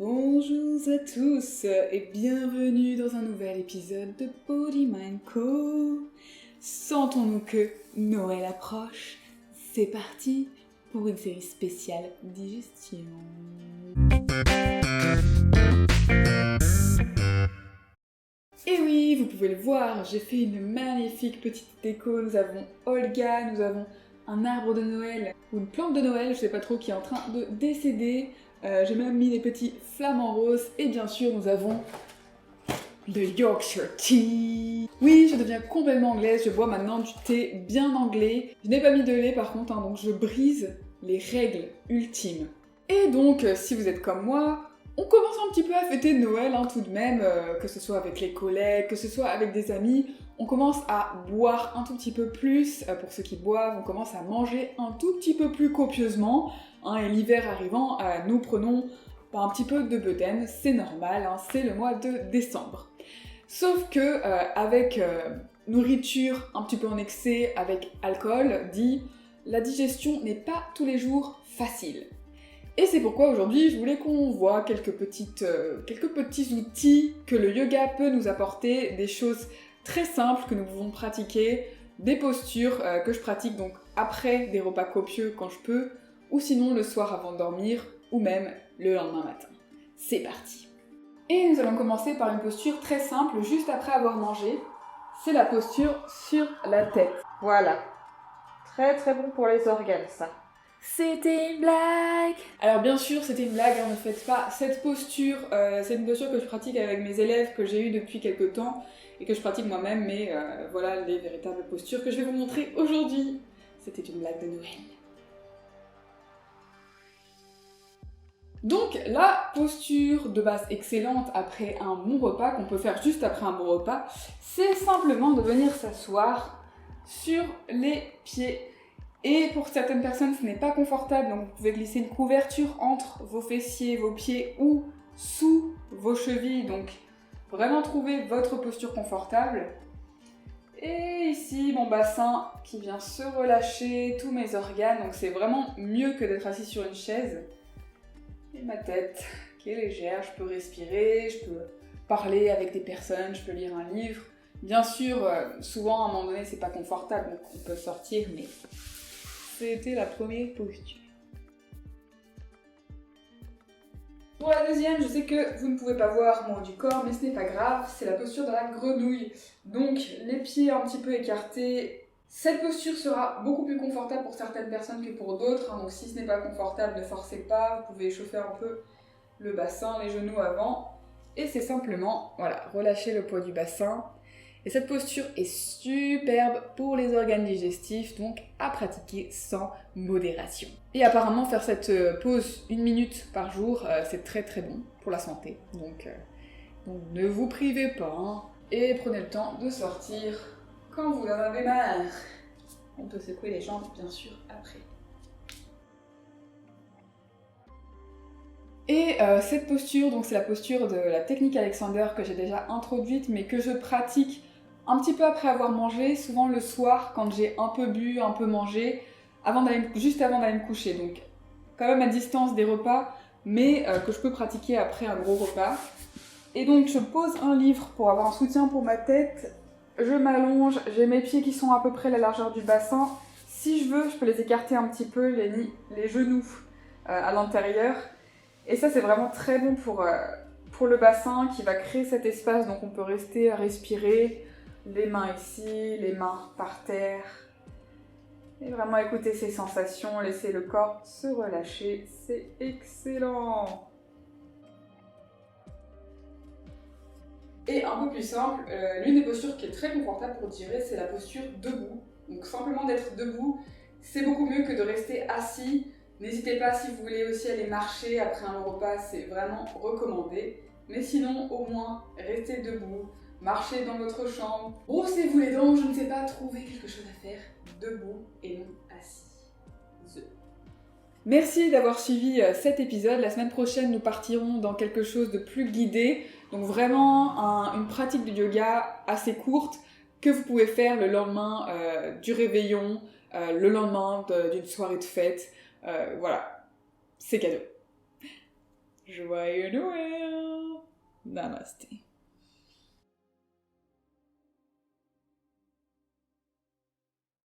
Bonjour à tous et bienvenue dans un nouvel épisode de Body Mind Co. Sentons-nous que Noël approche. C'est parti pour une série spéciale digestion. Et oui, vous pouvez le voir, j'ai fait une magnifique petite déco. Nous avons Olga, nous avons un arbre de Noël ou une plante de Noël, je sais pas trop, qui est en train de décéder. J'ai même mis des petits flamants roses et bien sûr nous avons le Yorkshire Tea. Oui, je deviens complètement anglaise, je bois maintenant du thé bien anglais. Je n'ai pas mis de lait par contre, donc je brise les règles ultimes. Et donc, si vous êtes comme moi, on commence un petit peu à fêter Noël tout de même, que ce soit avec les collègues, que ce soit avec des amis. On commence à boire un tout petit peu plus, pour ceux qui boivent, on commence à manger un tout petit peu plus copieusement. Et l'hiver arrivant, nous prenons un petit peu de bedaine, c'est normal, c'est le mois de décembre. Sauf que avec nourriture un petit peu en excès, avec alcool, la digestion n'est pas tous les jours facile. Et c'est pourquoi aujourd'hui je voulais qu'on voit quelques petits outils que le yoga peut nous apporter, des choses très simples que nous pouvons pratiquer, des postures que je pratique donc après des repas copieux quand je peux, ou sinon le soir avant de dormir, ou même le lendemain matin. C'est parti! Et nous allons commencer par une posture très simple juste après avoir mangé. C'est la posture sur la tête. Voilà. Très très bon pour les organes ça. C'était une blague! Alors bien sûr, c'était une blague, ne faites pas cette posture. C'est une posture que je pratique avec mes élèves, que j'ai eue depuis quelques temps, et que je pratique moi-même, mais voilà les véritables postures que je vais vous montrer aujourd'hui. C'était une blague de Noël. Donc la posture de base excellente après un bon repas, qu'on peut faire juste après un bon repas, c'est simplement de venir s'asseoir sur les pieds. Et pour certaines personnes, ce n'est pas confortable, donc vous pouvez glisser une couverture entre vos fessiers, vos pieds ou sous vos chevilles. Donc vraiment trouver votre posture confortable. Et ici, mon bassin qui vient se relâcher, tous mes organes, donc c'est vraiment mieux que d'être assis sur une chaise. Et ma tête qui est légère, je peux respirer, je peux parler avec des personnes, je peux lire un livre. Bien sûr, souvent à un moment donné c'est pas confortable, donc on peut sortir, mais c'était la première posture. Pour la deuxième, je sais que vous ne pouvez pas voir mon haut du corps, mais ce n'est pas grave, c'est la posture de la grenouille. Donc les pieds un petit peu écartés. Cette posture sera beaucoup plus confortable pour certaines personnes que pour d'autres, donc si ce n'est pas confortable, ne forcez pas, vous pouvez chauffer un peu le bassin, les genoux avant, et c'est simplement, voilà, relâcher le poids du bassin. Et cette posture est superbe pour les organes digestifs, donc à pratiquer sans modération. Et apparemment, faire cette pause 1 minute par jour, c'est très très bon pour la santé, donc ne vous privez pas, et prenez le temps de sortir quand vous en avez marre. On peut secouer les jambes, bien sûr, après. Et cette posture, donc c'est la posture de la technique Alexander que j'ai déjà introduite, mais que je pratique un petit peu après avoir mangé, souvent le soir, quand j'ai un peu bu, un peu mangé, juste avant d'aller me coucher. Donc quand même à distance des repas, mais que je peux pratiquer après un gros repas. Et donc je pose un livre pour avoir un soutien pour ma tête. Je m'allonge, j'ai mes pieds qui sont à peu près la largeur du bassin. Si je veux, je peux les écarter un petit peu, les genoux à l'intérieur. Et ça, c'est vraiment très bon pour le bassin qui va créer cet espace. Donc on peut rester à respirer, les mains ici, les mains par terre. Et vraiment écouter ces sensations, laisser le corps se relâcher. C'est excellent! Et un peu plus simple, l'une des postures qui est très confortable pour digérer, c'est la posture debout. Donc simplement d'être debout, c'est beaucoup mieux que de rester assis. N'hésitez pas si vous voulez aussi aller marcher après un repas, c'est vraiment recommandé. Mais sinon, au moins, restez debout, marchez dans votre chambre, brossez-vous les dents, je ne sais pas, trouvez quelque chose à faire debout et non assis. Merci d'avoir suivi cet épisode. La semaine prochaine, nous partirons dans quelque chose de plus guidé. Donc vraiment une pratique de yoga assez courte que vous pouvez faire le lendemain du réveillon, le lendemain d'une soirée de fête. Voilà, c'est cadeau. Joyeux Noël! Namasté.